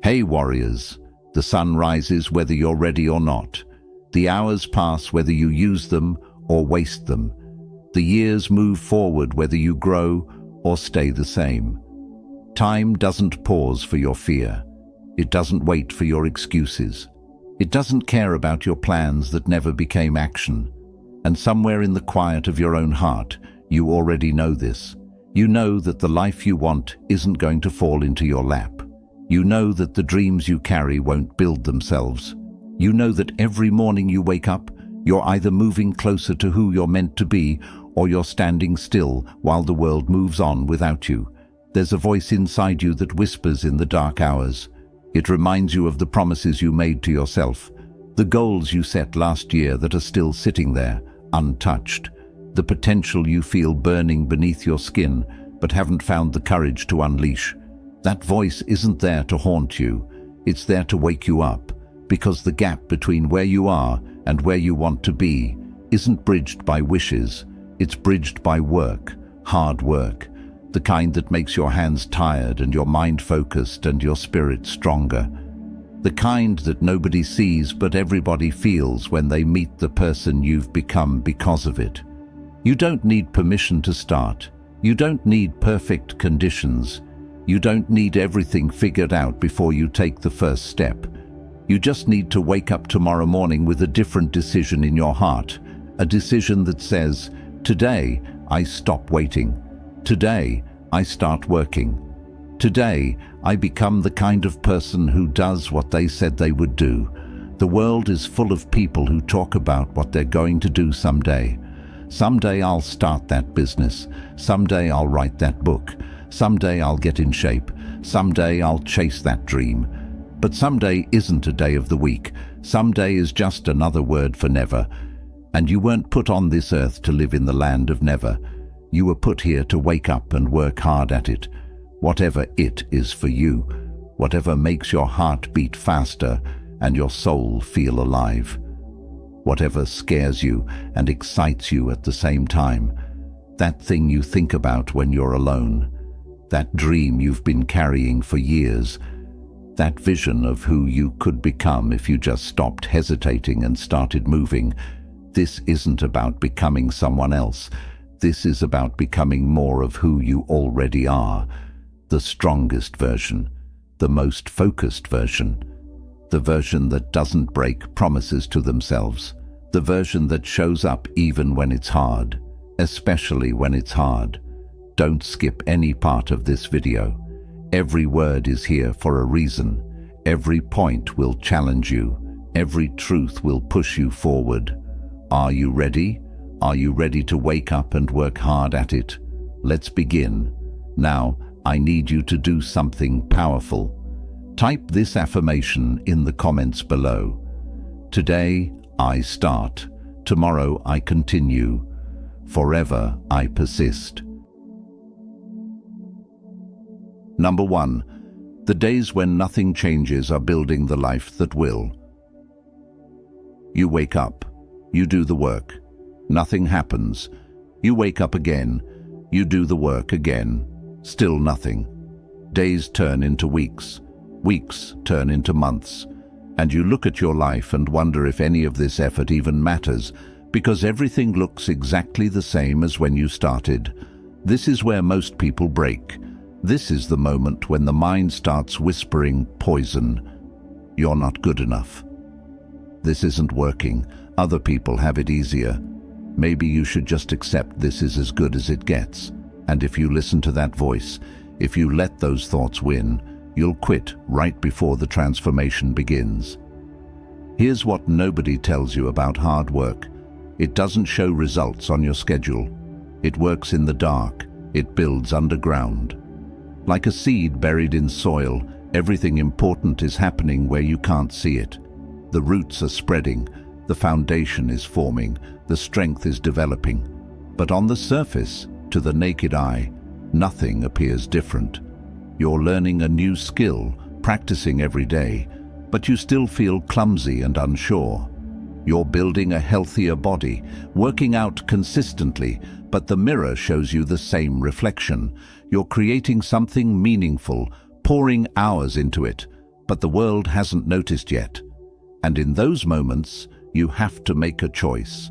Hey warriors, the sun rises whether you're ready or not. The hours pass whether you use them or waste them. The years move forward whether you grow or stay the same. Time doesn't pause for your fear. It doesn't wait for your excuses. It doesn't care about your plans that never became action. And somewhere in the quiet of your own heart, you already know this. You know that the life you want isn't going to fall into your lap. You know that the dreams you carry won't build themselves. You know that every morning you wake up, you're either moving closer to who you're meant to be, or you're standing still while the world moves on without you. There's a voice inside you that whispers in the dark hours. It reminds you of the promises you made to yourself, the goals you set last year that are still sitting there, untouched, the potential you feel burning beneath your skin but haven't found the courage to unleash. That voice isn't there to haunt you, it's there to wake you up, because the gap between where you are and where you want to be isn't bridged by wishes, it's bridged by work, hard work, the kind that makes your hands tired and your mind focused and your spirit stronger. The kind that nobody sees but everybody feels when they meet the person you've become because of it. You don't need permission to start. You don't need perfect conditions. You don't need everything figured out before you take the first step. You just need to wake up tomorrow morning with a different decision in your heart, a decision that says, today I stop waiting. Today I start working. Today I become the kind of person who does what they said they would do. The world is full of people who talk about what they're going to do someday. Someday I'll start that business. Someday I'll write that book. Someday I'll get in shape. Someday I'll chase that dream. But someday isn't a day of the week. Someday is just another word for never. And you weren't put on this earth to live in the land of never. You were put here to wake up and work hard at it. Whatever it is for you. Whatever makes your heart beat faster and your soul feel alive. Whatever scares you and excites you at the same time. That thing you think about when you're alone. That dream you've been carrying for years, that vision of who you could become if you just stopped hesitating and started moving. This isn't about becoming someone else. This is about becoming more of who you already are. The strongest version, the most focused version, the version that doesn't break promises to themselves, the version that shows up even when it's hard, especially when it's hard. Don't skip any part of this video. Every word is here for a reason. Every point will challenge you. Every truth will push you forward. Are you ready? Are you ready to wake up and work hard at it? Let's begin. Now, I need you to do something powerful. Type this affirmation in the comments below. Today, I start. Tomorrow, I continue. Forever, I persist. Number 1. The days when nothing changes are building the life that will. You wake up. You do the work. Nothing happens. You wake up again. You do the work again. Still nothing. Days turn into weeks. Weeks turn into months. And you look at your life and wonder if any of this effort even matters, because everything looks exactly the same as when you started. This is where most people break. This is the moment when the mind starts whispering poison. You're not good enough. This isn't working. Other people have it easier. Maybe you should just accept this is as good as it gets. And if you listen to that voice, if you let those thoughts win, you'll quit right before the transformation begins. Here's what nobody tells you about hard work. It doesn't show results on your schedule. It works in the dark. It builds underground. Like a seed buried in soil, everything important is happening where you can't see it. The roots are spreading, the foundation is forming, the strength is developing. But on the surface, to the naked eye, nothing appears different. You're learning a new skill, practicing every day, but you still feel clumsy and unsure. You're building a healthier body, working out consistently, but the mirror shows you the same reflection. You're creating something meaningful, pouring hours into it, but the world hasn't noticed yet. And in those moments, you have to make a choice.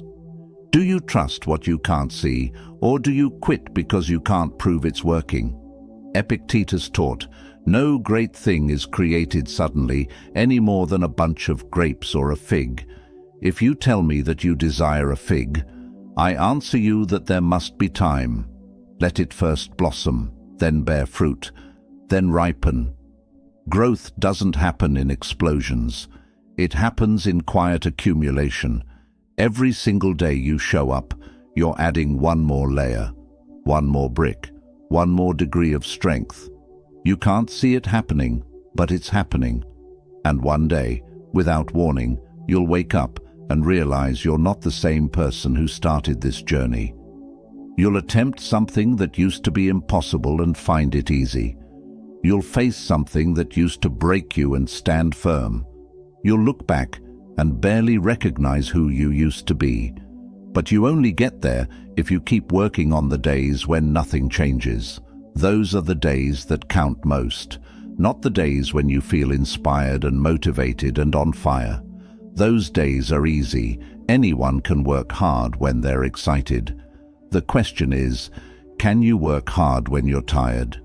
Do you trust what you can't see, or do you quit because you can't prove it's working? Epictetus taught, "No great thing is created suddenly, any more than a bunch of grapes or a fig. If you tell me that you desire a fig, I answer you that there must be time. Let it first blossom, then bear fruit, then ripen." Growth doesn't happen in explosions. It happens in quiet accumulation. Every single day you show up, you're adding one more layer, one more brick, one more degree of strength. You can't see it happening, but it's happening. And one day, without warning, you'll wake up and realize you're not the same person who started this journey. You'll attempt something that used to be impossible and find it easy. You'll face something that used to break you and stand firm. You'll look back and barely recognize who you used to be. But you only get there if you keep working on the days when nothing changes. Those are the days that count most, not the days when you feel inspired and motivated and on fire. Those days are easy. Anyone can work hard when they're excited. The question is, can you work hard when you're tired?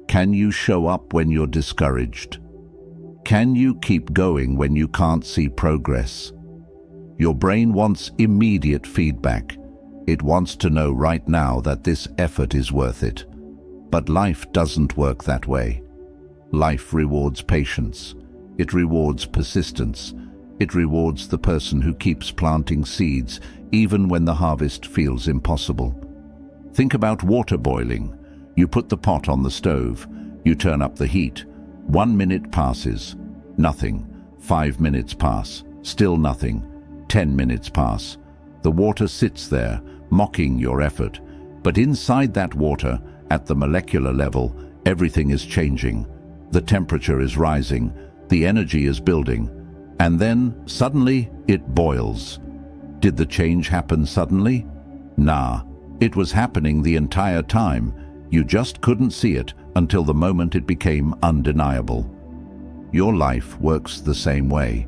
Can you show up when you're discouraged? Can you keep going when you can't see progress? Your brain wants immediate feedback. It wants to know right now that this effort is worth it. But life doesn't work that way. Life rewards patience. It rewards persistence. It rewards the person who keeps planting seeds even when the harvest feels impossible. Think about water boiling. You put the pot on the stove. You turn up the heat. 1 minute passes. Nothing. 5 minutes pass. Still nothing. 10 minutes pass. The water sits there, mocking your effort. But inside that water, at the molecular level, everything is changing. The temperature is rising. The energy is building. And then, suddenly, it boils. Did the change happen suddenly? Nah. It was happening the entire time. You just couldn't see it until the moment it became undeniable. Your life works the same way.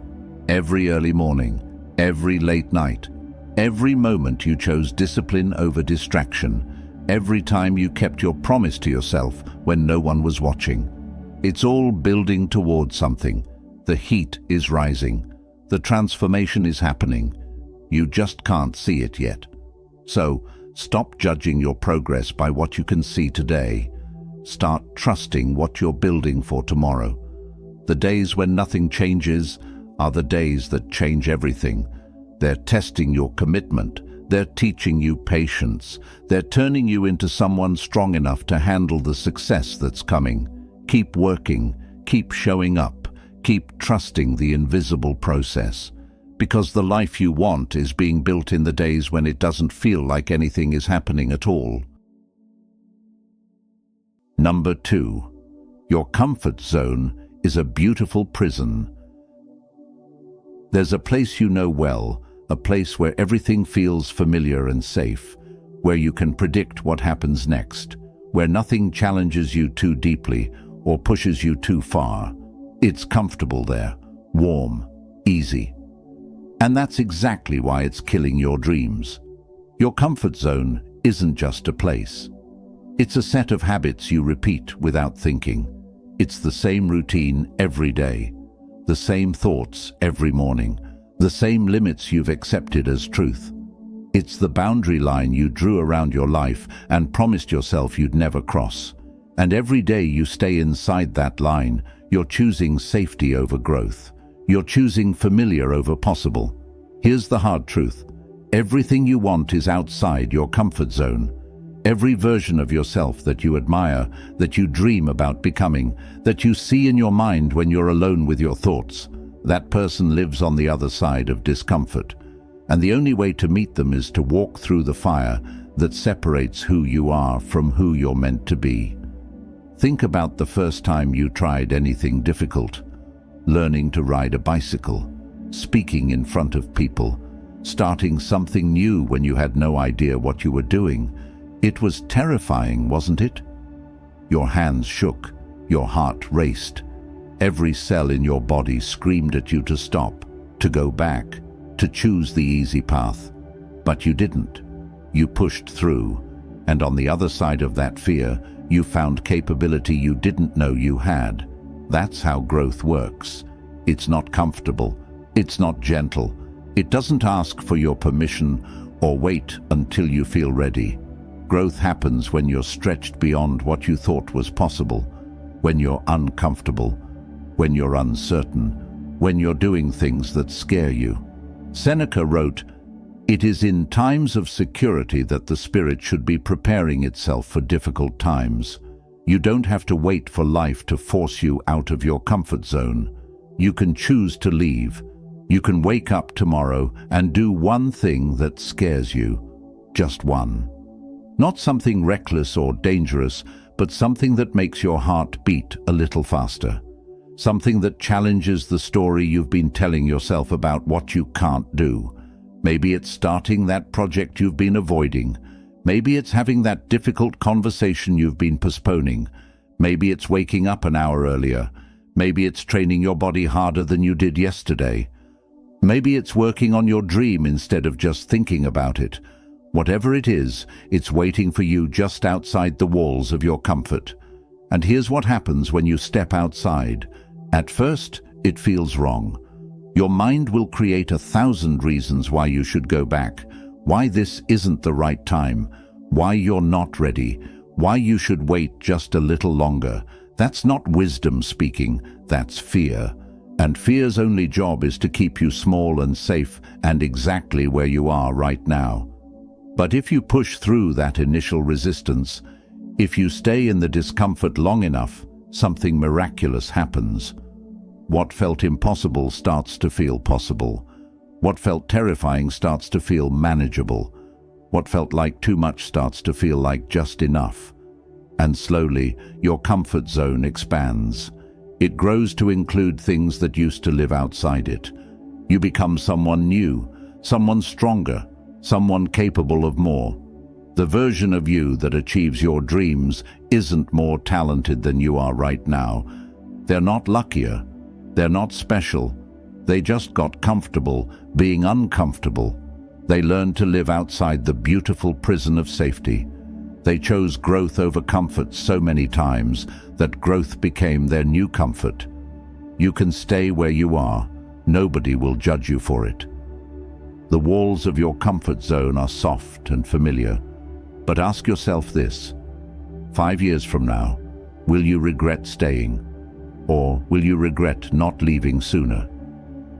Every early morning, every late night, every moment you chose discipline over distraction, every time you kept your promise to yourself when no one was watching. It's all building towards something. The heat is rising. The transformation is happening. You just can't see it yet. So, stop judging your progress by what you can see today. Start trusting what you're building for tomorrow. The days when nothing changes are the days that change everything. They're testing your commitment. They're teaching you patience. They're turning you into someone strong enough to handle the success that's coming. Keep working. Keep showing up. Keep trusting the invisible process. Because the life you want is being built in the days when it doesn't feel like anything is happening at all. Number 2. Your comfort zone is a beautiful prison. There's a place you know well, a place where everything feels familiar and safe, where you can predict what happens next, where nothing challenges you too deeply or pushes you too far. It's comfortable there, warm, easy. And that's exactly why it's killing your dreams. Your comfort zone isn't just a place. It's a set of habits you repeat without thinking. It's the same routine every day, the same thoughts every morning, the same limits you've accepted as truth. It's the boundary line you drew around your life and promised yourself you'd never cross. And every day you stay inside that line, you're choosing safety over growth. You're choosing familiar over possible. Here's the hard truth. Everything you want is outside your comfort zone. Every version of yourself that you admire, that you dream about becoming, that you see in your mind when you're alone with your thoughts, that person lives on the other side of discomfort. And the only way to meet them is to walk through the fire that separates who you are from who you're meant to be. Think about the first time you tried anything difficult. Learning to ride a bicycle, speaking in front of people, starting something new when you had no idea what you were doing. It was terrifying, wasn't it? Your hands shook, your heart raced. Every cell in your body screamed at you to stop, to go back, to choose the easy path. But you didn't. You pushed through, and on the other side of that fear, you found capability you didn't know you had. That's how growth works. It's not comfortable. It's not gentle. It doesn't ask for your permission or wait until you feel ready. Growth happens when you're stretched beyond what you thought was possible, when you're uncomfortable, when you're uncertain, when you're doing things that scare you. Seneca wrote, "It is in times of security that the spirit should be preparing itself for difficult times." You don't have to wait for life to force you out of your comfort zone. You can choose to leave. You can wake up tomorrow and do one thing that scares you. Just one. Not something reckless or dangerous, but something that makes your heart beat a little faster. Something that challenges the story you've been telling yourself about what you can't do. Maybe it's starting that project you've been avoiding. Maybe it's having that difficult conversation you've been postponing. Maybe it's waking up an hour earlier. Maybe it's training your body harder than you did yesterday. Maybe it's working on your dream instead of just thinking about it. Whatever it is, it's waiting for you just outside the walls of your comfort. And here's what happens when you step outside. At first, it feels wrong. Your mind will create 1,000 reasons why you should go back, why this isn't the right time, why you're not ready, why you should wait just a little longer. That's not wisdom speaking, that's fear. And fear's only job is to keep you small and safe and exactly where you are right now. But if you push through that initial resistance, if you stay in the discomfort long enough, something miraculous happens. What felt impossible starts to feel possible. What felt terrifying starts to feel manageable. What felt like too much starts to feel like just enough. And slowly, your comfort zone expands. It grows to include things that used to live outside it. You become someone new, someone stronger, someone capable of more. The version of you that achieves your dreams isn't more talented than you are right now. They're not luckier. They're not special. They just got comfortable being uncomfortable. They learned to live outside the beautiful prison of safety. They chose growth over comfort so many times that growth became their new comfort. You can stay where you are. Nobody will judge you for it. The walls of your comfort zone are soft and familiar. But ask yourself this: 5 years from now, will you regret staying? Or will you regret not leaving sooner?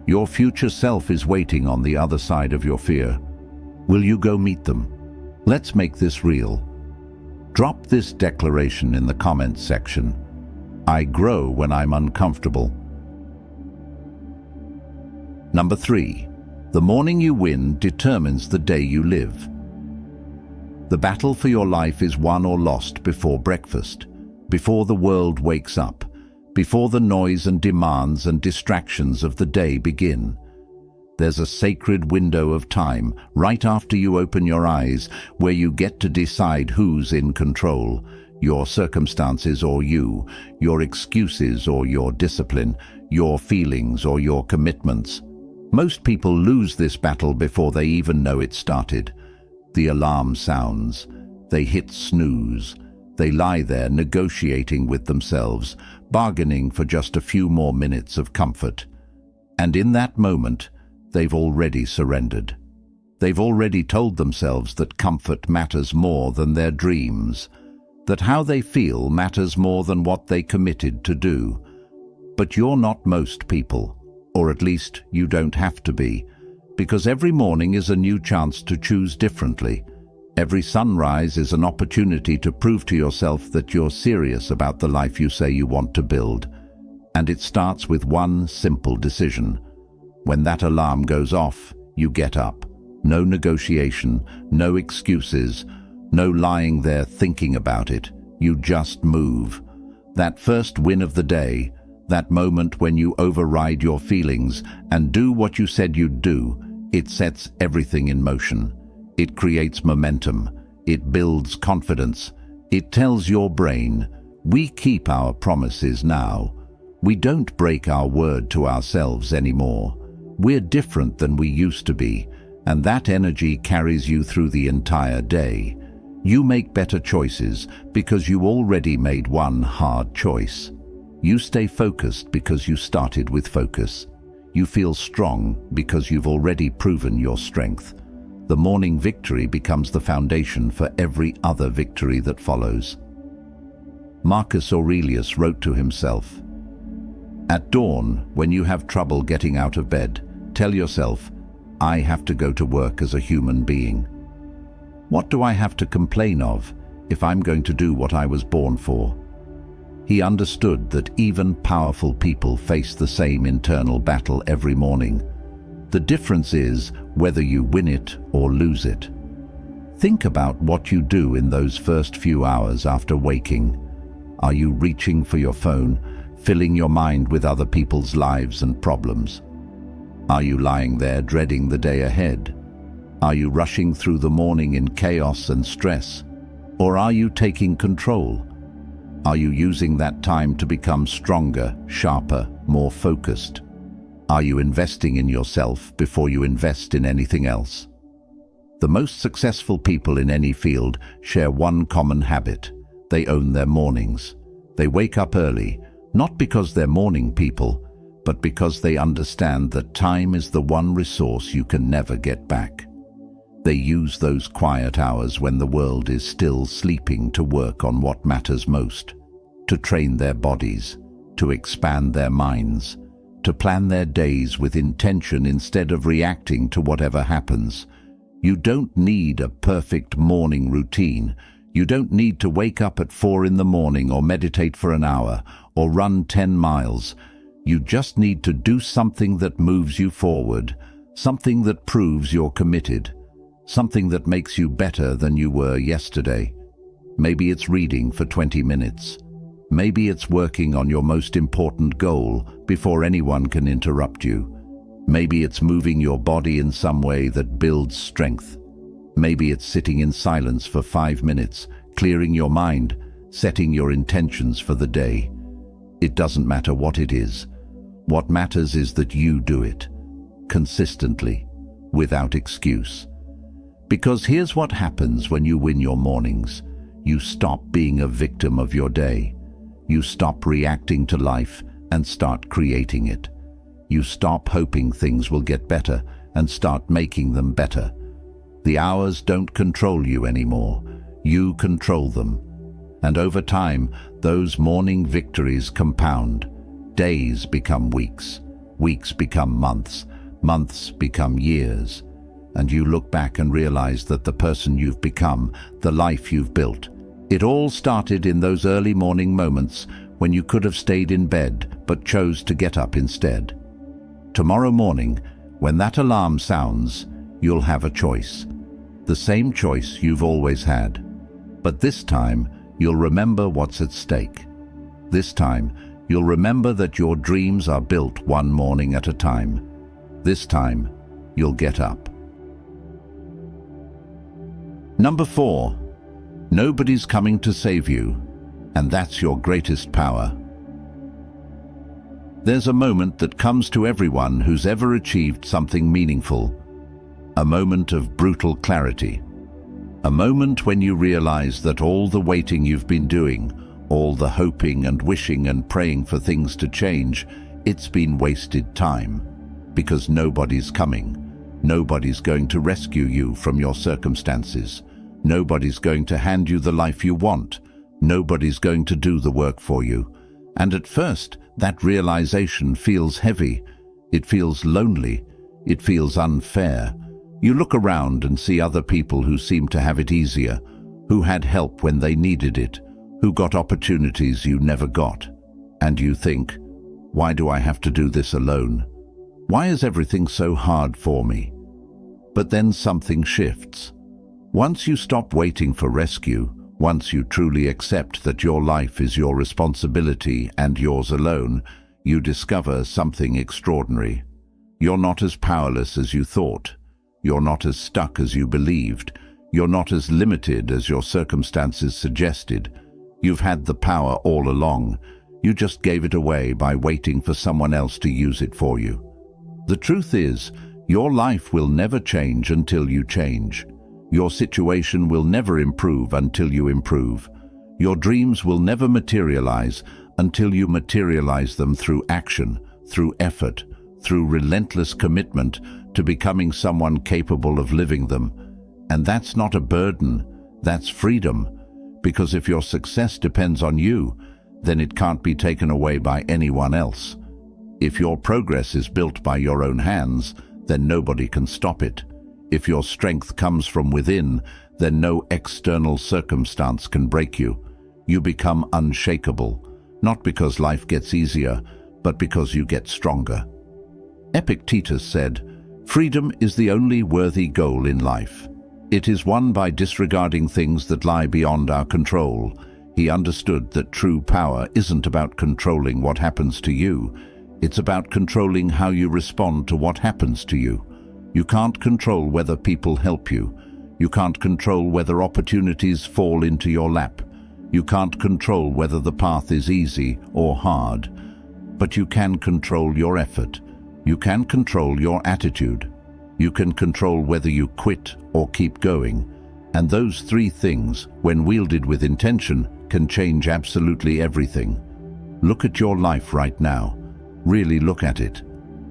Your future self is waiting on the other side of your fear. Will you go meet them? Let's make this real. Drop this declaration in the comments section. I grow when I'm uncomfortable. Number 3. The morning you win determines the day you live. The battle for your life is won or lost before breakfast, before the world wakes up, before the noise and demands and distractions of the day begin. There's a sacred window of time right after you open your eyes where you get to decide who's in control, your circumstances or you, your excuses or your discipline, your feelings or your commitments. Most people lose this battle before they even know it started. The alarm sounds. They hit snooze. They lie there negotiating with themselves, bargaining for just a few more minutes of comfort. And in that moment, they've already surrendered. They've already told themselves that comfort matters more than their dreams, that how they feel matters more than what they committed to do. But you're not most people, or at least you don't have to be, because every morning is a new chance to choose differently. Every sunrise is an opportunity to prove to yourself that you're serious about the life you say you want to build. And it starts with one simple decision. When that alarm goes off, you get up. No negotiation, no excuses, no lying there thinking about it. You just move. That first win of the day, that moment when you override your feelings and do what you said you'd do, it sets everything in motion. It creates momentum. It builds confidence. It tells your brain, we keep our promises now. We don't break our word to ourselves anymore. We're different than we used to be, and that energy carries you through the entire day. You make better choices because you already made one hard choice. You stay focused because you started with focus. You feel strong because you've already proven your strength. The morning victory becomes the foundation for every other victory that follows. Marcus Aurelius wrote to himself, "At dawn, when you have trouble getting out of bed, tell yourself, I have to go to work as a human being. What do I have to complain of if I'm going to do what I was born for?" He understood that even powerful people face the same internal battle every morning. The difference is whether you win it or lose it. Think about what you do in those first few hours after waking. Are you reaching for your phone, filling your mind with other people's lives and problems? Are you lying there dreading the day ahead? Are you rushing through the morning in chaos and stress? Or are you taking control? Are you using that time to become stronger, sharper, more focused? Are you investing in yourself before you invest in anything else? The most successful people in any field share one common habit. They own their mornings. They wake up early, not because they're morning people, but because they understand that time is the one resource you can never get back. They use those quiet hours when the world is still sleeping to work on what matters most, to train their bodies, to expand their minds, to plan their days with intention instead of reacting to whatever happens. You don't need a perfect morning routine. You don't need to wake up at 4 in the morning or meditate for an hour or run 10 miles. You just need to do something that moves you forward, something that proves you're committed, something that makes you better than you were yesterday. Maybe it's reading for 20 minutes. Maybe it's working on your most important goal before anyone can interrupt you. Maybe it's moving your body in some way that builds strength. Maybe it's sitting in silence for 5 minutes, clearing your mind, setting your intentions for the day. It doesn't matter what it is. What matters is that you do it, consistently, without excuse. Because here's what happens when you win your mornings. You stop being a victim of your day. You stop reacting to life and start creating it. You stop hoping things will get better and start making them better. The hours don't control you anymore. You control them. And over time, those morning victories compound. Days become weeks. Weeks become months. Months become years. And you look back and realize that the person you've become, the life you've built, it all started in those early morning moments when you could have stayed in bed but chose to get up instead. Tomorrow morning, when that alarm sounds, you'll have a choice. The same choice you've always had. But this time, you'll remember what's at stake. This time, you'll remember that your dreams are built one morning at a time. This time, you'll get up. Number 4. Nobody's coming to save you, and that's your greatest power. There's a moment that comes to everyone who's ever achieved something meaningful. A moment of brutal clarity. A moment when you realize that all the waiting you've been doing, all the hoping and wishing and praying for things to change, it's been wasted time. Because nobody's coming. Nobody's going to rescue you from your circumstances. Nobody's going to hand you the life you want. Nobody's going to do the work for you. And at first, that realization feels heavy. It feels lonely. It feels unfair. You look around and see other people who seem to have it easier, who had help when they needed it, who got opportunities you never got. And you think, why do I have to do this alone? Why is everything so hard for me? But then something shifts. Once you stop waiting for rescue, once you truly accept that your life is your responsibility and yours alone, you discover something extraordinary. You're not as powerless as you thought. You're not as stuck as you believed. You're not as limited as your circumstances suggested. You've had the power all along. You just gave it away by waiting for someone else to use it for you. The truth is, your life will never change until you change. Your situation will never improve until you improve. Your dreams will never materialize until you materialize them through action, through effort, through relentless commitment to becoming someone capable of living them. And that's not a burden, that's freedom. Because if your success depends on you, then it can't be taken away by anyone else. If your progress is built by your own hands, then nobody can stop it. If your strength comes from within, then no external circumstance can break you. You become unshakable, not because life gets easier, but because you get stronger. Epictetus said, "Freedom is the only worthy goal in life. It is won by disregarding things that lie beyond our control." He understood that true power isn't about controlling what happens to you. It's about controlling how you respond to what happens to you. You can't control whether people help you. You can't control whether opportunities fall into your lap. You can't control whether the path is easy or hard. But you can control your effort. You can control your attitude. You can control whether you quit or keep going. And those three things, when wielded with intention, can change absolutely everything. Look at your life right now. Really look at it.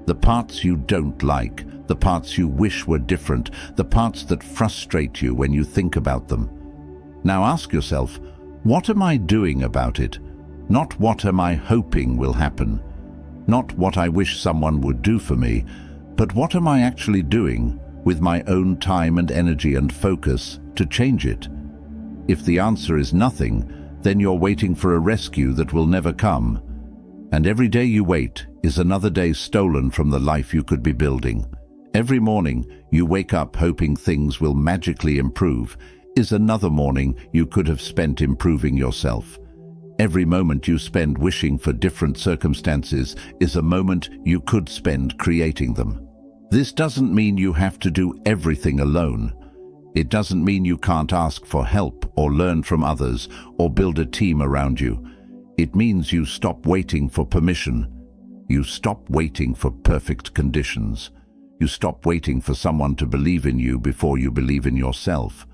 The parts you don't like, the parts you wish were different, the parts that frustrate you when you think about them. Now ask yourself, what am I doing about it? Not what am I hoping will happen? Not what I wish someone would do for me, but what am I actually doing with my own time and energy and focus to change it? If the answer is nothing, then you're waiting for a rescue that will never come. And every day you wait is another day stolen from the life you could be building. Every morning you wake up hoping things will magically improve is another morning you could have spent improving yourself. Every moment you spend wishing for different circumstances is a moment you could spend creating them. This doesn't mean you have to do everything alone. It doesn't mean you can't ask for help or learn from others or build a team around you. It means you stop waiting for permission. You stop waiting for perfect conditions. You stop waiting for someone to believe in you before you believe in yourself.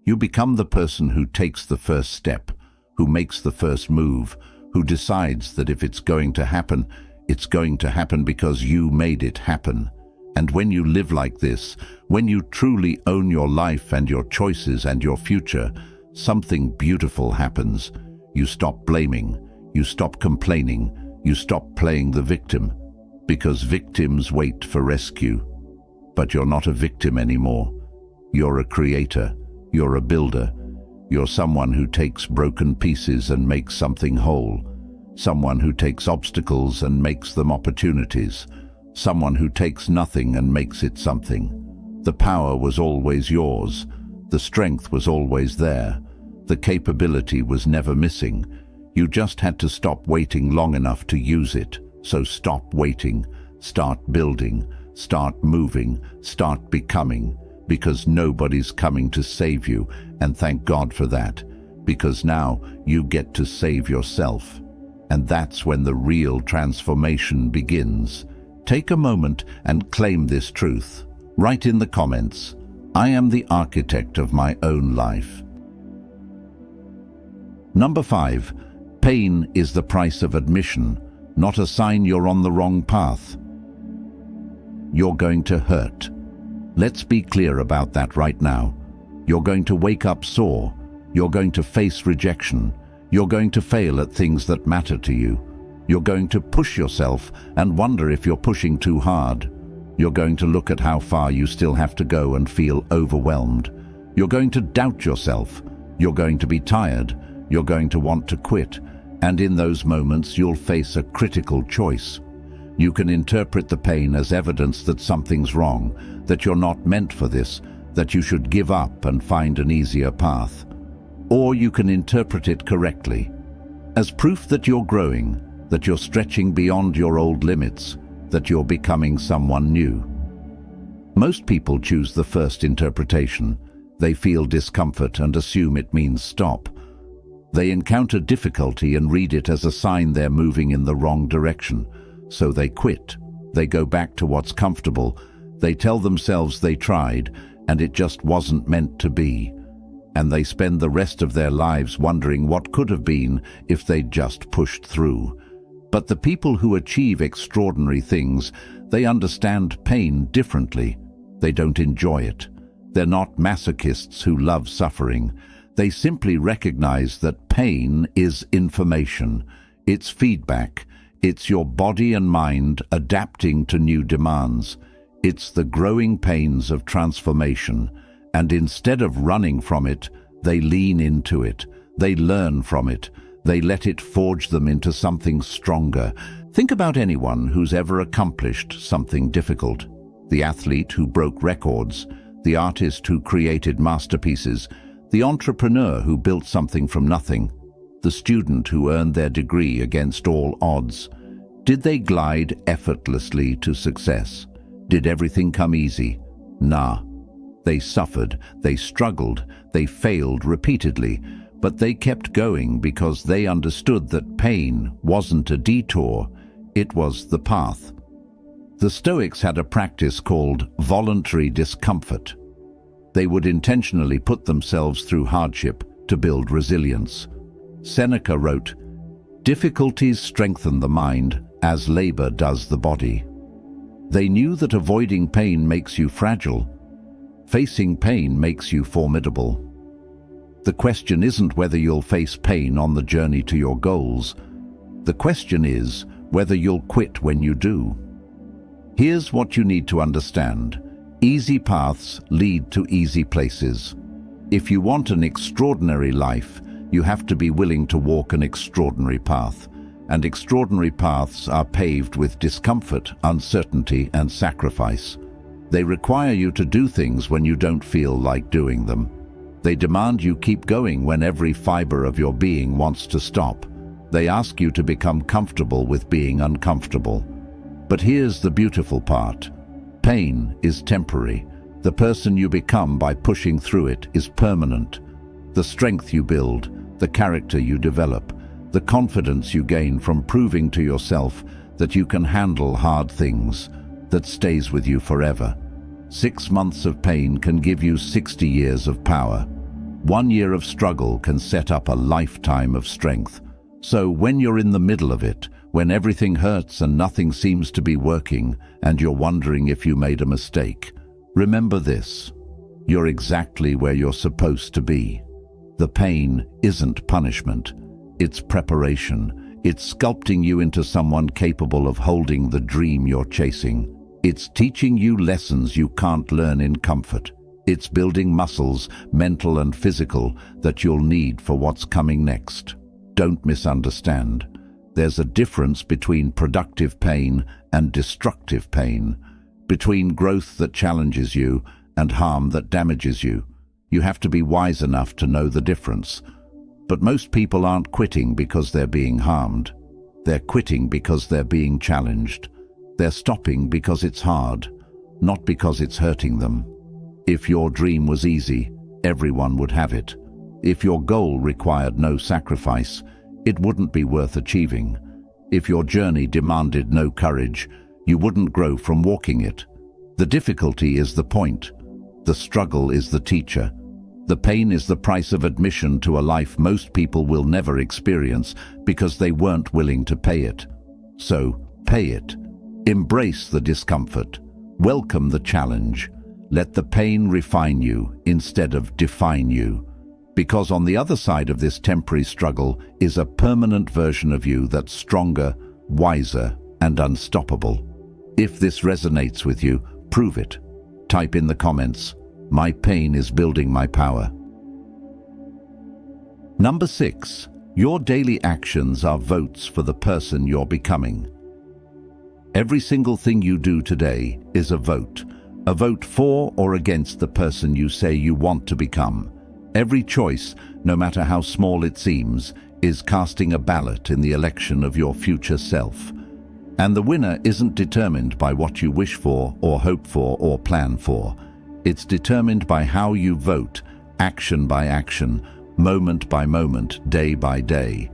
You become the person who takes the first step, who makes the first move, who decides that if it's going to happen because you made it happen. And when you live like this, when you truly own your life and your choices and your future, something beautiful happens. You stop blaming, you stop complaining, you stop playing the victim, because victims wait for rescue. But you're not a victim anymore. You're a creator, you're a builder, you're someone who takes broken pieces and makes something whole, someone who takes obstacles and makes them opportunities, someone who takes nothing and makes it something. The power was always yours, the strength was always there, the capability was never missing. You just had to stop waiting long enough to use it. So stop waiting, start building, start moving, start becoming, because nobody's coming to save you, and thank God for that, because now you get to save yourself. And that's when the real transformation begins. Take a moment and claim this truth. Write in the comments, "I am the architect of my own life." Number 5. Pain is the price of admission, not a sign you're on the wrong path. You're going to hurt. Let's be clear about that right now. You're going to wake up sore. You're going to face rejection. You're going to fail at things that matter to you. You're going to push yourself and wonder if you're pushing too hard. You're going to look at how far you still have to go and feel overwhelmed. You're going to doubt yourself. You're going to be tired. You're going to want to quit. And in those moments, you'll face a critical choice. You can interpret the pain as evidence that something's wrong, that you're not meant for this, that you should give up and find an easier path. Or you can interpret it correctly, as proof that you're growing, that you're stretching beyond your old limits, that you're becoming someone new. Most people choose the first interpretation. They feel discomfort and assume it means stop. They encounter difficulty and read it as a sign they're moving in the wrong direction. So they quit. They go back to what's comfortable. They tell themselves they tried, and it just wasn't meant to be. And they spend the rest of their lives wondering what could have been if they'd just pushed through. But the people who achieve extraordinary things, they understand pain differently. They don't enjoy it. They're not masochists who love suffering. They simply recognize that pain is information. It's feedback. It's your body and mind adapting to new demands. It's the growing pains of transformation. And instead of running from it, they lean into it. They learn from it. They let it forge them into something stronger. Think about anyone who's ever accomplished something difficult. The athlete who broke records, the artist who created masterpieces, the entrepreneur who built something from nothing, the student who earned their degree against all odds. Did they glide effortlessly to success? Did everything come easy? Nah. They suffered, they struggled, they failed repeatedly, but they kept going because they understood that pain wasn't a detour, it was the path. The Stoics had a practice called voluntary discomfort. They would intentionally put themselves through hardship to build resilience. Seneca wrote, "Difficulties strengthen the mind as labor does the body." They knew that avoiding pain makes you fragile. Facing pain makes you formidable. The question isn't whether you'll face pain on the journey to your goals. The question is whether you'll quit when you do. Here's what you need to understand. Easy paths lead to easy places. If you want an extraordinary life, you have to be willing to walk an extraordinary path. And extraordinary paths are paved with discomfort, uncertainty, and sacrifice. They require you to do things when you don't feel like doing them. They demand you keep going when every fiber of your being wants to stop. They ask you to become comfortable with being uncomfortable. But here's the beautiful part. Pain is temporary. The person you become by pushing through it is permanent. The strength you build, the character you develop, the confidence you gain from proving to yourself that you can handle hard things, that stays with you forever. 6 months of pain can give you 60 years of power. 1 year of struggle can set up a lifetime of strength. So when you're in the middle of it, when everything hurts and nothing seems to be working, and you're wondering if you made a mistake, remember this: you're exactly where you're supposed to be. The pain isn't punishment, it's preparation. It's sculpting you into someone capable of holding the dream you're chasing. It's teaching you lessons you can't learn in comfort. It's building muscles, mental and physical, that you'll need for what's coming next. Don't misunderstand. There's a difference between productive pain and destructive pain, between growth that challenges you and harm that damages you. You have to be wise enough to know the difference. But most people aren't quitting because they're being harmed. They're quitting because they're being challenged. They're stopping because it's hard, not because it's hurting them. If your dream was easy, everyone would have it. If your goal required no sacrifice, it wouldn't be worth achieving. If your journey demanded no courage, you wouldn't grow from walking it. The difficulty is the point. The struggle is the teacher. The pain is the price of admission to a life most people will never experience because they weren't willing to pay it. So, pay it. Embrace the discomfort. Welcome the challenge. Let the pain refine you instead of define you. Because on the other side of this temporary struggle is a permanent version of you that's stronger, wiser, and unstoppable. If this resonates with you, prove it. Type in the comments, "My pain is building my power." Number 6. Your daily actions are votes for the person you're becoming. Every single thing you do today is a vote for or against the person you say you want to become. Every choice, no matter how small it seems, is casting a ballot in the election of your future self. And the winner isn't determined by what you wish for or hope for or plan for. It's determined by how you vote, action by action, moment by moment, day by day.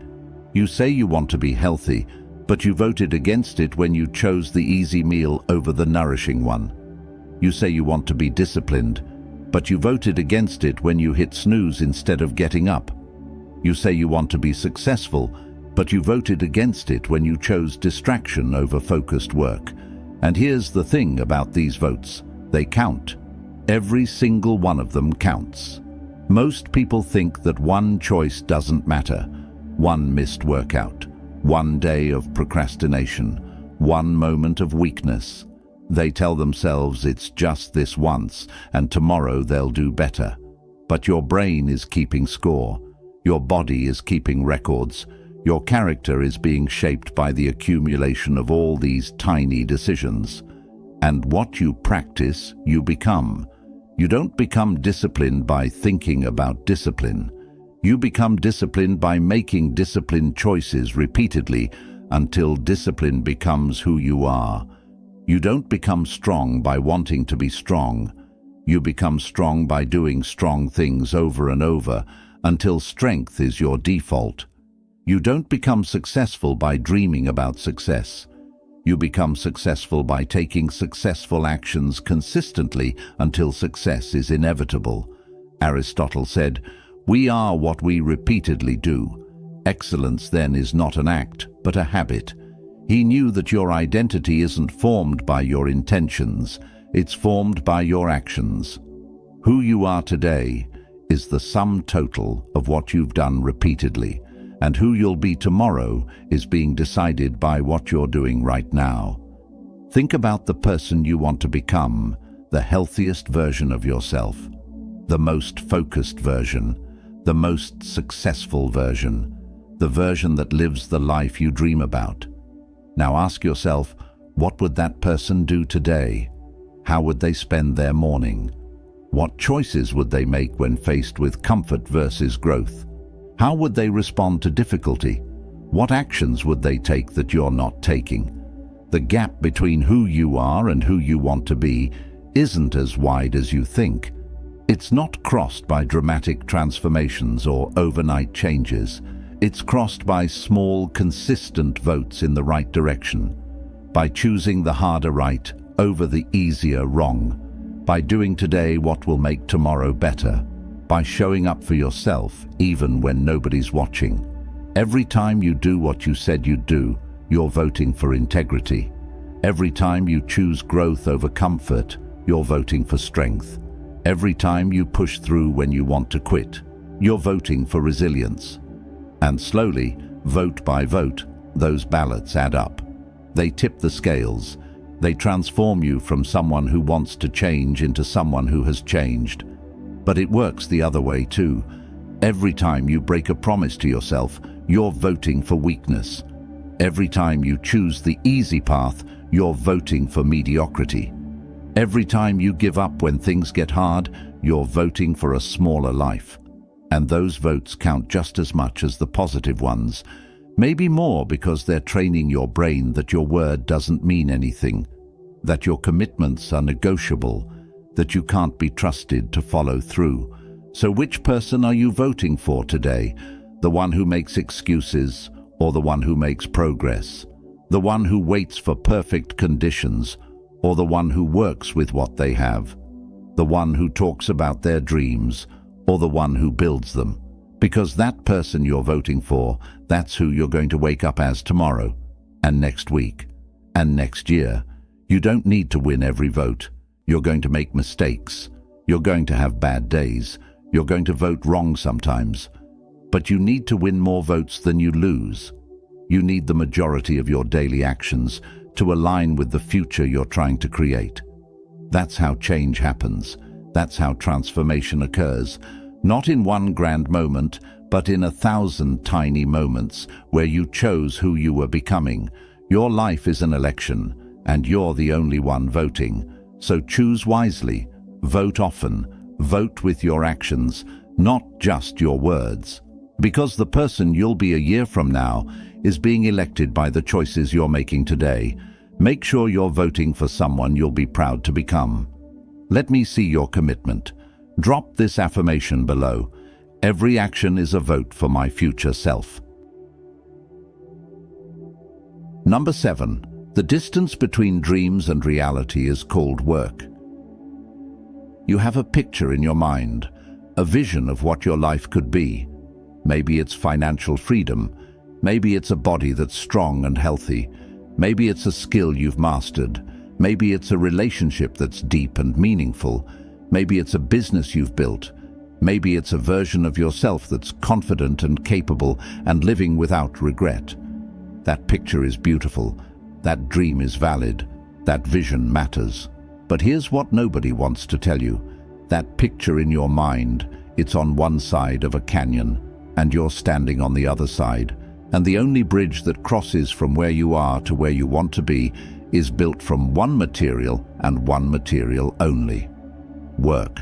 You say you want to be healthy, but you voted against it when you chose the easy meal over the nourishing one. You say you want to be disciplined, but you voted against it when you hit snooze instead of getting up. You say you want to be successful, but you voted against it when you chose distraction over focused work. And here's the thing about these votes: they count. Every single one of them counts. Most people think that one choice doesn't matter. One missed workout, one day of procrastination, one moment of weakness. They tell themselves it's just this once, and tomorrow they'll do better. But your brain is keeping score. Your body is keeping records. Your character is being shaped by the accumulation of all these tiny decisions. And what you practice, you become. You don't become disciplined by thinking about discipline. You become disciplined by making disciplined choices repeatedly until discipline becomes who you are. You don't become strong by wanting to be strong. You become strong by doing strong things over and over until strength is your default. You don't become successful by dreaming about success. You become successful by taking successful actions consistently until success is inevitable. Aristotle said, "We are what we repeatedly do." Excellence then is not an act, but a habit. He knew that your identity isn't formed by your intentions, it's formed by your actions. Who you are today is the sum total of what you've done repeatedly, and who you'll be tomorrow is being decided by what you're doing right now. Think about the person you want to become, the healthiest version of yourself, the most focused version, the most successful version, the version that lives the life you dream about. Now ask yourself, what would that person do today? How would they spend their morning? What choices would they make when faced with comfort versus growth? How would they respond to difficulty? What actions would they take that you're not taking? The gap between who you are and who you want to be isn't as wide as you think. It's not crossed by dramatic transformations or overnight changes. It's crossed by small, consistent votes in the right direction, by choosing the harder right over the easier wrong, by doing today what will make tomorrow better, by showing up for yourself even when nobody's watching. Every time you do what you said you'd do, you're voting for integrity. Every time you choose growth over comfort, you're voting for strength. Every time you push through when you want to quit, you're voting for resilience. And slowly, vote by vote, those ballots add up. They tip the scales. They transform you from someone who wants to change into someone who has changed. But it works the other way too. Every time you break a promise to yourself, you're voting for weakness. Every time you choose the easy path, you're voting for mediocrity. Every time you give up when things get hard, you're voting for a smaller life. And those votes count just as much as the positive ones, maybe more, because they're training your brain that your word doesn't mean anything, that your commitments are negotiable, that you can't be trusted to follow through. So which person are you voting for today? The one who makes excuses or the one who makes progress? The one who waits for perfect conditions or the one who works with what they have? The one who talks about their dreams or the one who builds them? Because that person you're voting for, that's who you're going to wake up as tomorrow, and next week, and next year. You don't need to win every vote. You're going to make mistakes. You're going to have bad days. You're going to vote wrong sometimes. But you need to win more votes than you lose. You need the majority of your daily actions to align with the future you're trying to create. That's how change happens. That's how transformation occurs. Not in one grand moment, but in 1,000 tiny moments where you chose who you were becoming. Your life is an election, and you're the only one voting. So choose wisely, vote often, vote with your actions, not just your words. Because the person you'll be a year from now is being elected by the choices you're making today. Make sure you're voting for someone you'll be proud to become. Let me see your commitment. Drop this affirmation below. Every action is a vote for my future self. Number 7. The distance between dreams and reality is called work. You have a picture in your mind, a vision of what your life could be. Maybe it's financial freedom. Maybe it's a body that's strong and healthy. Maybe it's a skill you've mastered. Maybe it's a relationship that's deep and meaningful. Maybe it's a business you've built. Maybe it's a version of yourself that's confident and capable and living without regret. That picture is beautiful. That dream is valid. That vision matters. But here's what nobody wants to tell you. That picture in your mind, it's on one side of a canyon, and you're standing on the other side. And the only bridge that crosses from where you are to where you want to be is built from one material and one material only: work.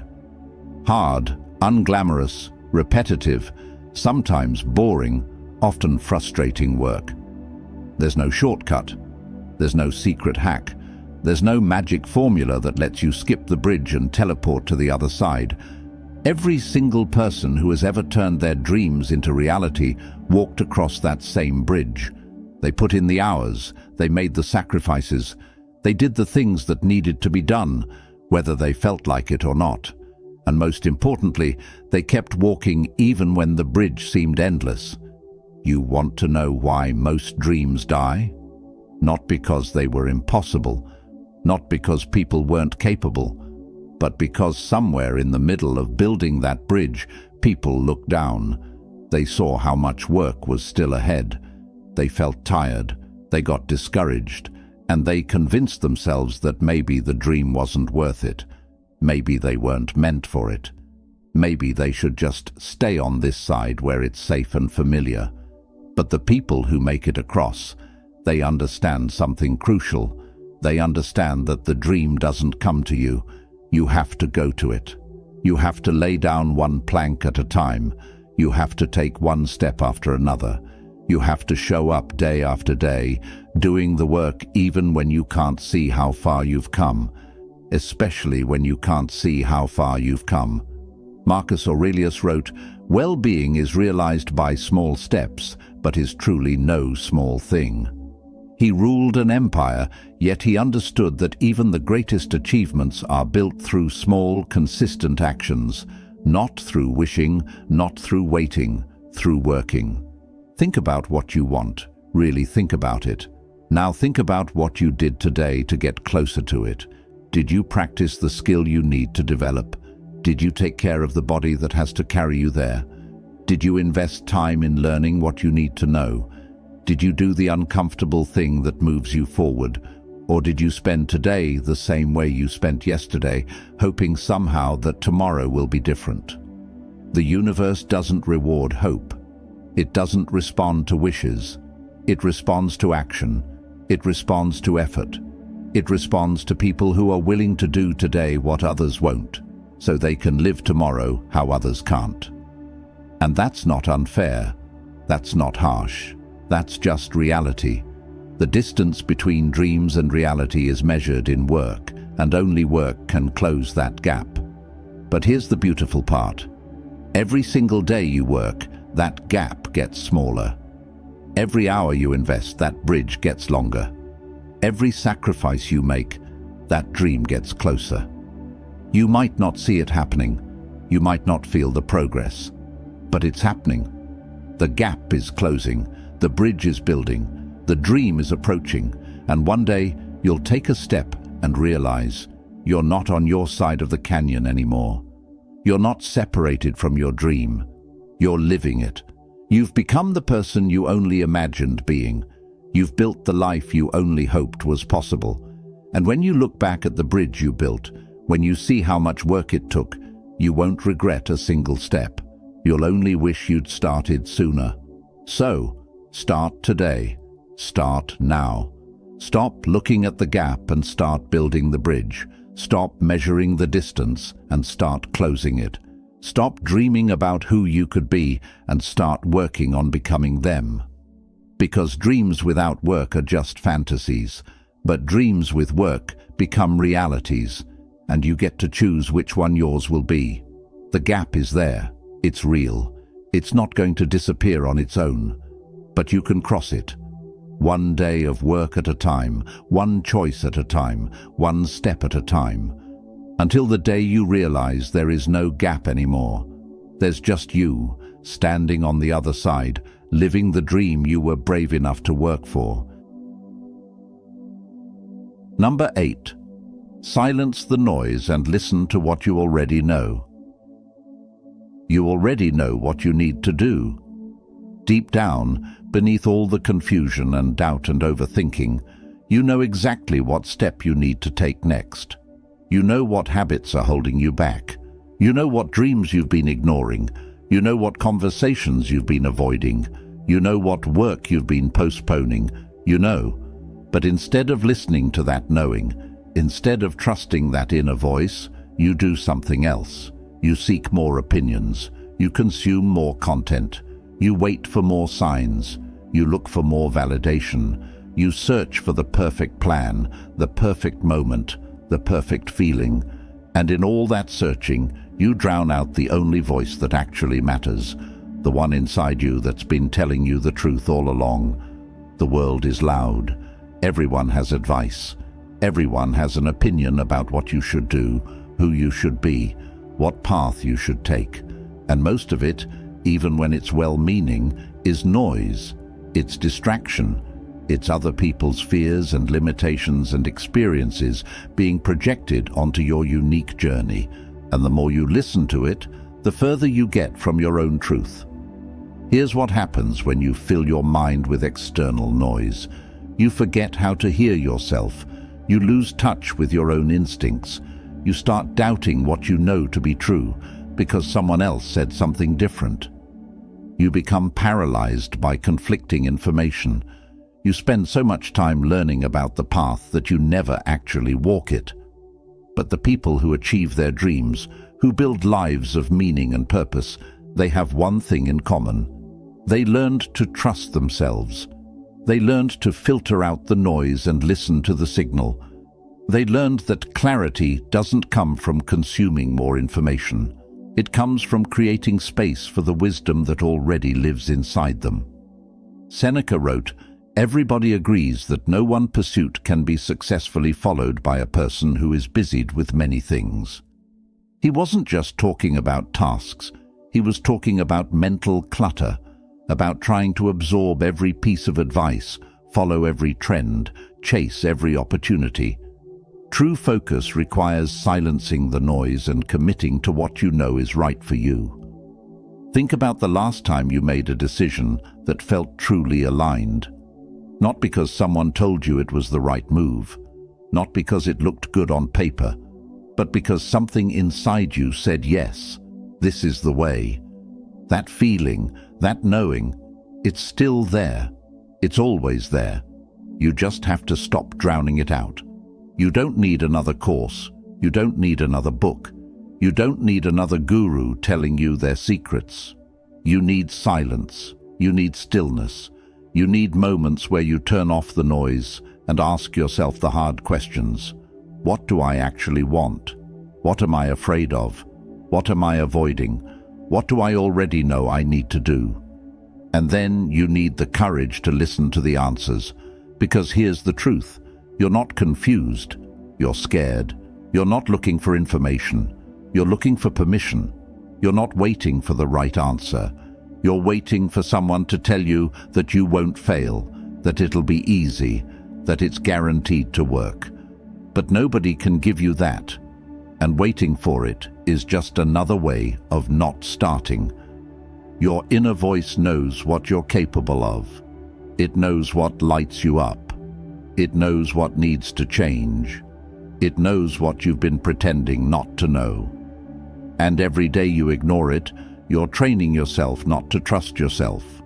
Hard, unglamorous, repetitive, sometimes boring, often frustrating work. There's no shortcut. There's no secret hack. There's no magic formula that lets you skip the bridge and teleport to the other side. Every single person who has ever turned their dreams into reality walked across that same bridge. They put in the hours, they made the sacrifices, they did the things that needed to be done, whether they felt like it or not. And most importantly, they kept walking even when the bridge seemed endless. You want to know why most dreams die? Not because they were impossible, not because people weren't capable, but because somewhere in the middle of building that bridge, people looked down. They saw how much work was still ahead. They felt tired, they got discouraged, and they convinced themselves that maybe the dream wasn't worth it. Maybe they weren't meant for it. Maybe they should just stay on this side where it's safe and familiar. But the people who make it across, they understand something crucial. They understand that the dream doesn't come to you. You have to go to it. You have to lay down one plank at a time. You have to take one step after another. You have to show up day after day, doing the work even when you can't see how far you've come, especially when you can't see how far you've come. Marcus Aurelius wrote, "Well-being is realized by small steps, but is truly no small thing." He ruled an empire, yet he understood that even the greatest achievements are built through small, consistent actions, not through wishing, not through waiting, through working. Think about what you want. Really think about it. Now think about what you did today to get closer to it. Did you practice the skill you need to develop? Did you take care of the body that has to carry you there? Did you invest time in learning what you need to know? Did you do the uncomfortable thing that moves you forward? Or did you spend today the same way you spent yesterday, hoping somehow that tomorrow will be different? The universe doesn't reward hope. It doesn't respond to wishes. It responds to action. It responds to effort. It responds to people who are willing to do today what others won't, so they can live tomorrow how others can't. And that's not unfair. That's not harsh. That's just reality. The distance between dreams and reality is measured in work, and only work can close that gap. But here's the beautiful part. Every single day you work, that gap gets smaller. Every hour you invest, that bridge gets longer. Every sacrifice you make, that dream gets closer. You might not see it happening. You might not feel the progress. But it's happening. The gap is closing. The bridge is building. The dream is approaching. And one day, you'll take a step and realize you're not on your side of the canyon anymore. You're not separated from your dream. You're living it. You've become the person you only imagined being. You've built the life you only hoped was possible. And when you look back at the bridge you built, when you see how much work it took, you won't regret a single step. You'll only wish you'd started sooner. So, start today. Start now. Stop looking at the gap and start building the bridge. Stop measuring the distance and start closing it. Stop dreaming about who you could be and start working on becoming them. Because dreams without work are just fantasies, but dreams with work become realities, and you get to choose which one yours will be. The gap is there. It's real. It's not going to disappear on its own. But you can cross it. One day of work at a time, one choice at a time, one step at a time. Until the day you realize there is no gap anymore. There's just you, standing on the other side, living the dream you were brave enough to work for. Number 8. Silence the noise and listen to what you already know. You already know what you need to do. Deep down, beneath all the confusion and doubt and overthinking, you know exactly what step you need to take next. You know what habits are holding you back. You know what dreams you've been ignoring. You know what conversations you've been avoiding. You know what work you've been postponing. You know. But instead of listening to that knowing, instead of trusting that inner voice, you do something else. You seek more opinions. You consume more content. You wait for more signs. You look for more validation. You search for the perfect plan, the perfect moment, the perfect feeling. And in all that searching, you drown out the only voice that actually matters, the one inside you that's been telling you the truth all along. The world is loud. Everyone has advice. Everyone has an opinion about what you should do, who you should be, what path you should take. And most of it, even when it's well-meaning, is noise. It's distraction. It's other people's fears and limitations and experiences being projected onto your unique journey. And the more you listen to it, the further you get from your own truth. Here's what happens when you fill your mind with external noise. You forget how to hear yourself. You lose touch with your own instincts. You start doubting what you know to be true because someone else said something different. You become paralyzed by conflicting information. You spend so much time learning about the path that you never actually walk it. But the people who achieve their dreams, who build lives of meaning and purpose, they have one thing in common. They learned to trust themselves. They learned to filter out the noise and listen to the signal. They learned that clarity doesn't come from consuming more information. It comes from creating space for the wisdom that already lives inside them. Seneca wrote, "Everybody agrees that no one pursuit can be successfully followed by a person who is busied with many things." He wasn't just talking about tasks. He was talking about mental clutter, about trying to absorb every piece of advice, follow every trend, chase every opportunity. True focus requires silencing the noise and committing to what you know is right for you. Think about the last time you made a decision that felt truly aligned. Not because someone told you it was the right move, not because it looked good on paper, but because something inside you said, yes, this is the way. That feeling, that knowing, it's still there. It's always there. You just have to stop drowning it out. You don't need another course. You don't need another book. You don't need another guru telling you their secrets. You need silence. You need stillness. You need moments where you turn off the noise and ask yourself the hard questions. What do I actually want? What am I afraid of? What am I avoiding? What do I already know I need to do? And then you need the courage to listen to the answers, because here's the truth. You're not confused. You're scared. You're not looking for information. You're looking for permission. You're not waiting for the right answer. You're waiting for someone to tell you that you won't fail, that it'll be easy, that it's guaranteed to work. But nobody can give you that. And waiting for it is just another way of not starting. Your inner voice knows what you're capable of. It knows what lights you up. It knows what needs to change. It knows what you've been pretending not to know. And every day you ignore it, you're training yourself not to trust yourself.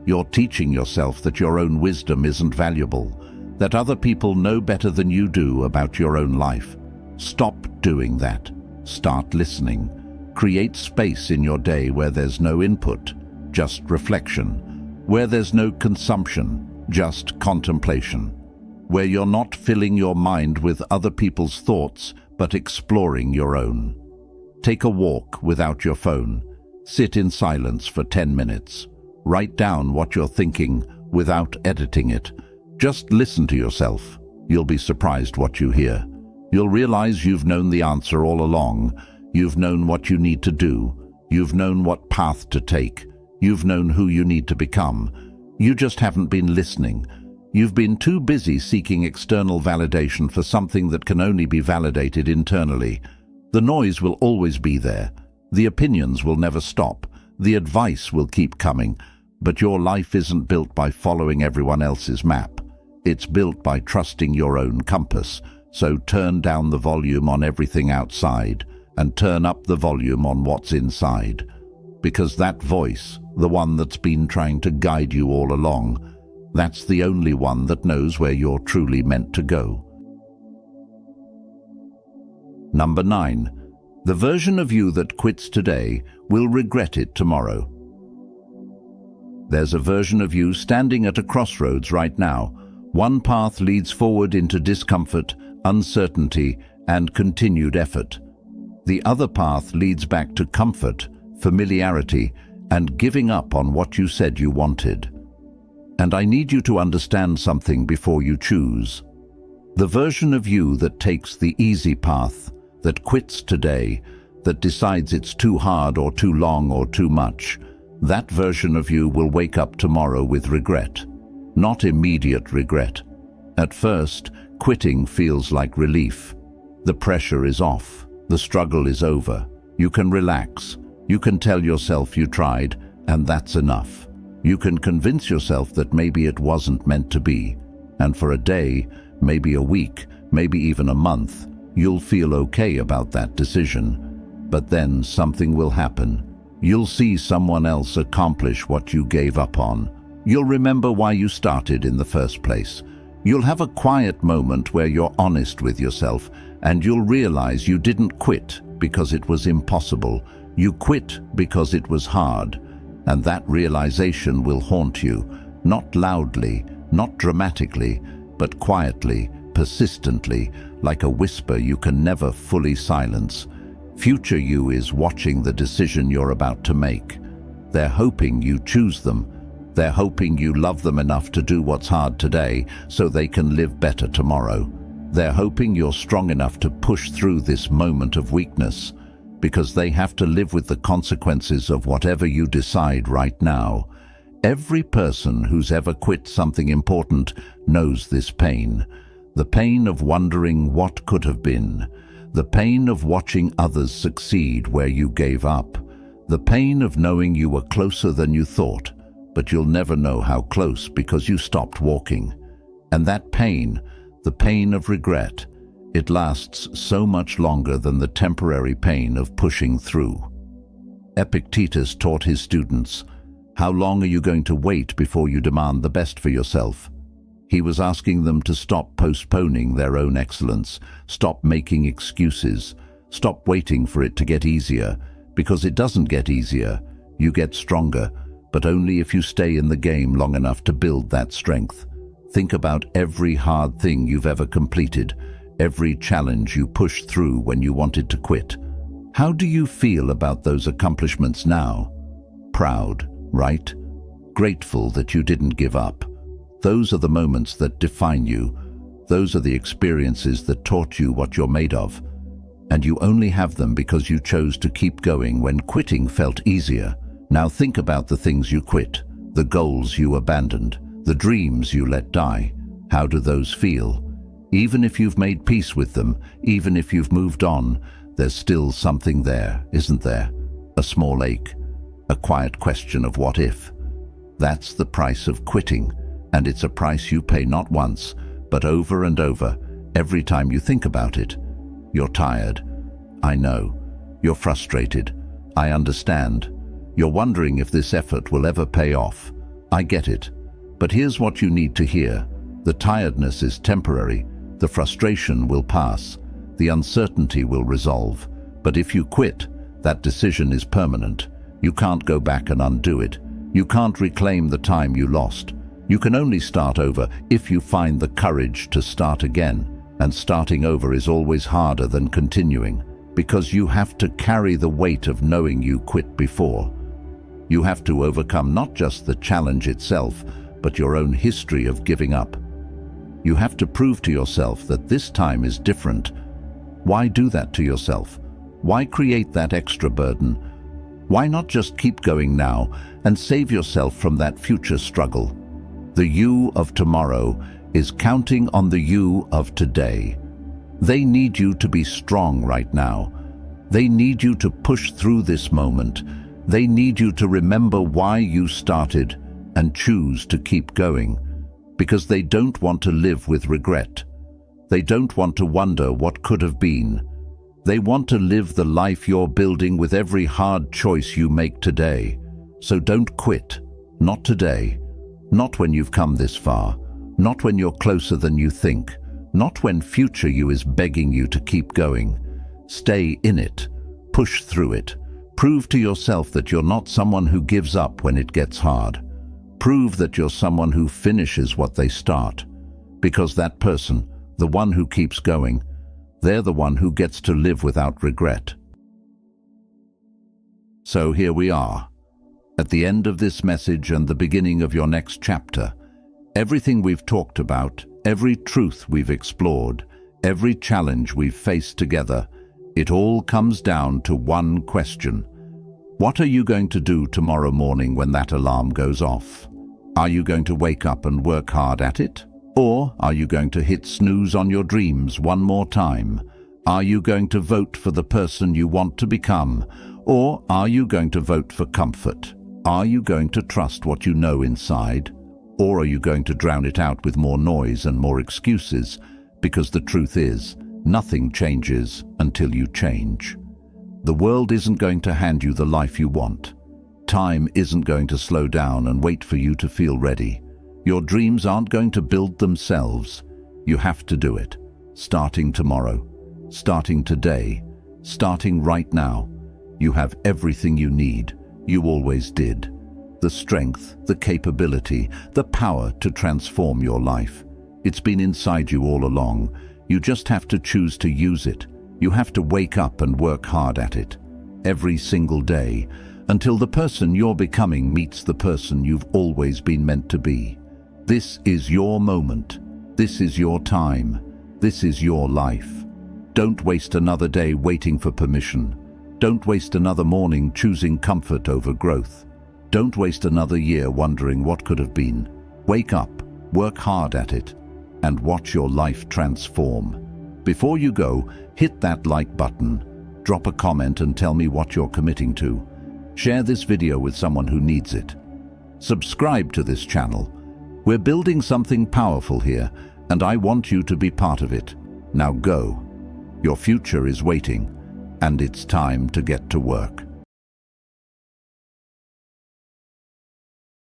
You're teaching yourself that your own wisdom isn't valuable, that other people know better than you do about your own life. Stop doing that. Start listening. Create space in your day where there's no input, just reflection. Where there's no consumption, just contemplation. Where you're not filling your mind with other people's thoughts, but exploring your own. Take a walk without your phone. Sit in silence for 10 minutes. Write down what you're thinking without editing it. Just listen to yourself. You'll be surprised what you hear. You'll realize you've known the answer all along. You've known what you need to do. You've known what path to take. You've known who you need to become. You just haven't been listening. You've been too busy seeking external validation for something that can only be validated internally. The noise will always be there. The opinions will never stop. The advice will keep coming. But your life isn't built by following everyone else's map. It's built by trusting your own compass. So turn down the volume on everything outside and turn up the volume on what's inside. Because that voice, the one that's been trying to guide you all along, that's the only one that knows where you're truly meant to go. Number 9. The version of you that quits today will regret it tomorrow. There's a version of you standing at a crossroads right now. One path leads forward into discomfort, uncertainty, and continued effort. The other path leads back to comfort, familiarity, and giving up on what you said you wanted. And I need you to understand something before you choose. The version of you that takes the easy path, that quits today, that decides it's too hard or too long or too much, that version of you will wake up tomorrow with regret. Not immediate regret. At first, quitting feels like relief. The pressure is off. The struggle is over. You can relax. You can tell yourself you tried, and that's enough. You can convince yourself that maybe it wasn't meant to be. And for a day, maybe a week, maybe even a month, you'll feel okay about that decision. But then something will happen. You'll see someone else accomplish what you gave up on. You'll remember why you started in the first place. You'll have a quiet moment where you're honest with yourself, and you'll realize you didn't quit because it was impossible. You quit because it was hard. And that realization will haunt you, not loudly, not dramatically, but quietly, persistently, like a whisper you can never fully silence. Future you is watching the decision you're about to make. They're hoping you choose them. They're hoping you love them enough to do what's hard today so they can live better tomorrow. They're hoping you're strong enough to push through this moment of weakness, because they have to live with the consequences of whatever you decide right now. Every person who's ever quit something important knows this pain. The pain of wondering what could have been. The pain of watching others succeed where you gave up. The pain of knowing you were closer than you thought, but you'll never know how close because you stopped walking. And that pain, the pain of regret, it lasts so much longer than the temporary pain of pushing through. Epictetus taught his students, "How long are you going to wait before you demand the best for yourself?" He was asking them to stop postponing their own excellence, stop making excuses, stop waiting for it to get easier, because it doesn't get easier. You get stronger, but only if you stay in the game long enough to build that strength. Think about every hard thing you've ever completed, every challenge you pushed through when you wanted to quit. How do you feel about those accomplishments now? Proud, right? Grateful that you didn't give up. Those are the moments that define you. Those are the experiences that taught you what you're made of. And you only have them because you chose to keep going when quitting felt easier. Now think about the things you quit, the goals you abandoned, the dreams you let die. How do those feel? Even if you've made peace with them, even if you've moved on, there's still something there, isn't there? A small ache, a quiet question of what if. That's the price of quitting, and it's a price you pay not once, but over and over, every time you think about it. You're tired. I know. You're frustrated. I understand. You're wondering if this effort will ever pay off. I get it. But here's what you need to hear. The tiredness is temporary. The frustration will pass. The uncertainty will resolve. But if you quit, that decision is permanent. You can't go back and undo it. You can't reclaim the time you lost. You can only start over if you find the courage to start again. And starting over is always harder than continuing, because you have to carry the weight of knowing you quit before. You have to overcome not just the challenge itself, but your own history of giving up. You have to prove to yourself that this time is different. Why do that to yourself? Why create that extra burden? Why not just keep going now and save yourself from that future struggle? The you of tomorrow is counting on the you of today. They need you to be strong right now. They need you to push through this moment. They need you to remember why you started and choose to keep going, because they don't want to live with regret. They don't want to wonder what could have been. They want to live the life you're building with every hard choice you make today. So don't quit. Not today. Not when you've come this far. Not when you're closer than you think. Not when future you is begging you to keep going. Stay in it. Push through it. Prove to yourself that you're not someone who gives up when it gets hard. Prove that you're someone who finishes what they start. Because that person, the one who keeps going, they're the one who gets to live without regret. So here we are, at the end of this message and the beginning of your next chapter. Everything we've talked about, every truth we've explored, every challenge we've faced together, it all comes down to one question. What are you going to do tomorrow morning when that alarm goes off? Are you going to wake up and work hard at it? Or are you going to hit snooze on your dreams one more time? Are you going to vote for the person you want to become? Or are you going to vote for comfort? Are you going to trust what you know inside? Or are you going to drown it out with more noise and more excuses? Because the truth is, nothing changes until you change. The world isn't going to hand you the life you want. Time isn't going to slow down and wait for you to feel ready. Your dreams aren't going to build themselves. You have to do it. Starting tomorrow. Starting today. Starting right now. You have everything you need. You always did. The strength, the capability, the power to transform your life. It's been inside you all along. You just have to choose to use it. You have to wake up and work hard at it. Every single day, until the person you're becoming meets the person you've always been meant to be. This is your moment. This is your time. This is your life. Don't waste another day waiting for permission. Don't waste another morning choosing comfort over growth. Don't waste another year wondering what could have been. Wake up, work hard at it, and watch your life transform. Before you go, hit that like button, drop a comment and tell me what you're committing to. Share this video with someone who needs it. Subscribe to this channel. We're building something powerful here, and I want you to be part of it. Now go. Your future is waiting, and it's time to get to work.